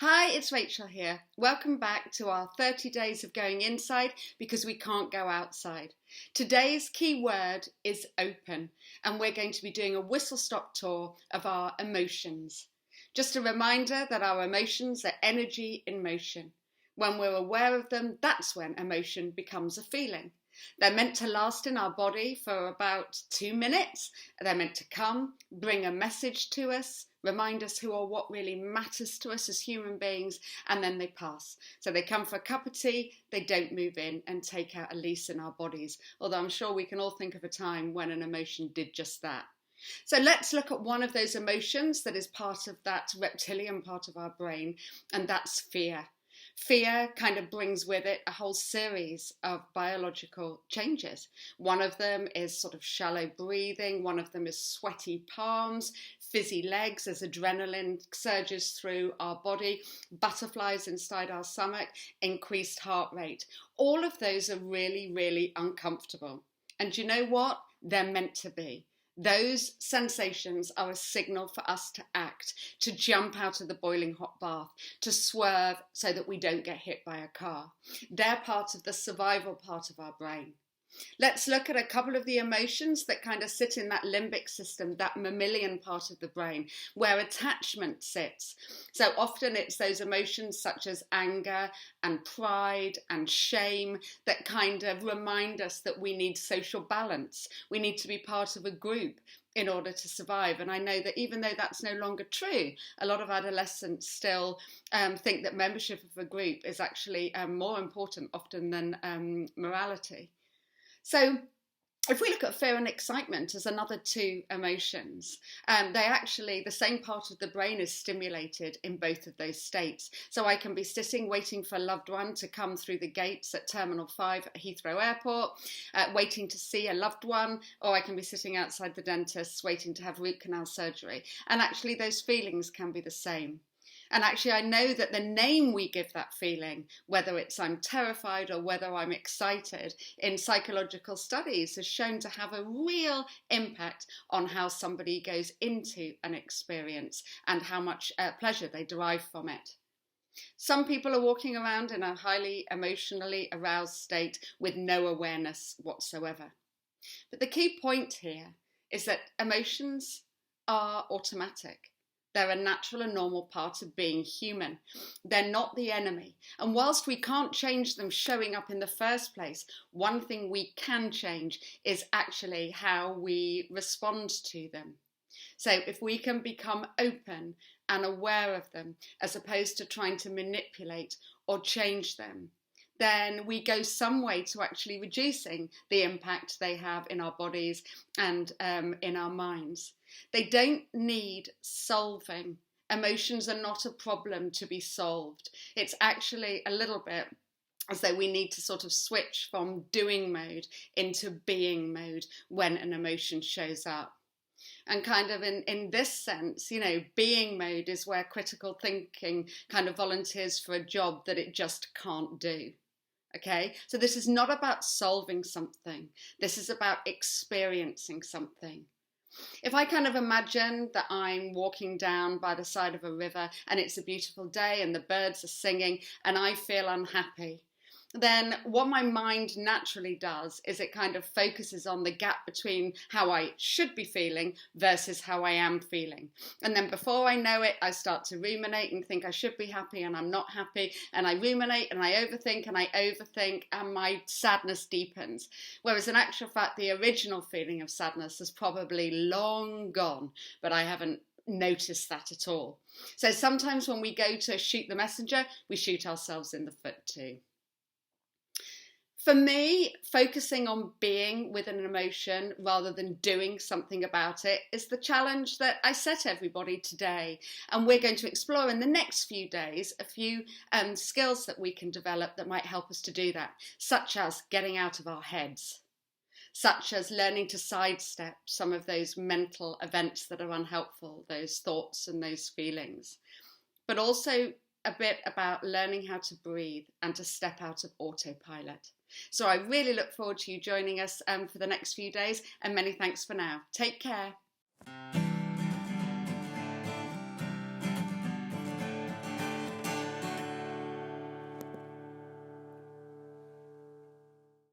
Hi, it's Rachel here. Welcome back to our 30 days of going inside because we can't go outside. Today's key word is open, and we're going to be doing a whistle-stop tour of our emotions. Just a reminder that our emotions are energy in motion. When we're aware of them, that's when emotion becomes a feeling. They're meant to last in our body for about 2 minutes. They're meant to come, bring a message to us, remind us who or what really matters to us as human beings, and then they pass. So they come for a cup of tea, they don't move in and take out a lease in our bodies. Although I'm sure we can all think of a time when an emotion did just that. So let's look at one of those emotions that is part of that reptilian part of our brain, and that's fear. Fear kind of brings with it a whole series of biological changes. One of them is sort of shallow breathing, one of them is sweaty palms, fizzy legs as adrenaline surges through our body, butterflies inside our stomach, increased heart rate. All of those are really, really uncomfortable. And you know what? They're meant to be. Those sensations are a signal for us to act, to jump out of the boiling hot bath, to swerve so that we don't get hit by a car. They're part of the survival part of our brain. Let's look at a couple of the emotions that kind of sit in that limbic system, that mammalian part of the brain, where attachment sits. So often it's those emotions such as anger and pride and shame that kind of remind us that we need social balance. We need to be part of a group in order to survive. And I know that even though that's no longer true, a lot of adolescents still think that membership of a group is actually more important often than morality. So if we look at fear and excitement as another two emotions, the same part of the brain is stimulated in both of those states. So I can be sitting waiting for a loved one to come through the gates at Terminal 5 at Heathrow Airport, waiting to see a loved one, or I can be sitting outside the dentist's waiting to have root canal surgery. And actually those feelings can be the same. And actually, I know that the name we give that feeling, whether it's I'm terrified or whether I'm excited, in psychological studies has shown to have a real impact on how somebody goes into an experience and how much pleasure they derive from it. Some people are walking around in a highly emotionally aroused state with no awareness whatsoever. But the key point here is that emotions are automatic. They're a natural and normal part of being human. They're not the enemy. And whilst we can't change them showing up in the first place, one thing we can change is actually how we respond to them. So if we can become open and aware of them, as opposed to trying to manipulate or change them, then we go some way to actually reducing the impact they have in our bodies and in our minds. They don't need solving. Emotions are not a problem to be solved. It's actually a little bit as though we need to sort of switch from doing mode into being mode when an emotion shows up. And kind of in this sense, being mode is where critical thinking kind of volunteers for a job that it just can't do. Okay, so this is not about solving something. This is about experiencing something. If I kind of imagine that I'm walking down by the side of a river and it's a beautiful day and the birds are singing and I feel unhappy, then what my mind naturally does is it kind of focuses on the gap between how I should be feeling versus how I am feeling. And then before I know it, I start to ruminate and think I should be happy and I'm not happy. And I ruminate and I overthink and my sadness deepens. Whereas in actual fact, the original feeling of sadness is probably long gone, but I haven't noticed that at all. So sometimes when we go to shoot the messenger, we shoot ourselves in the foot too. For me, focusing on being with an emotion rather than doing something about it is the challenge that I set everybody today. And we're going to explore in the next few days a few skills that we can develop that might help us to do that, such as getting out of our heads, such as learning to sidestep some of those mental events that are unhelpful, those thoughts and those feelings, but also a bit about learning how to breathe and to step out of autopilot. So I really look forward to you joining us for the next few days, and many thanks for now. Take care.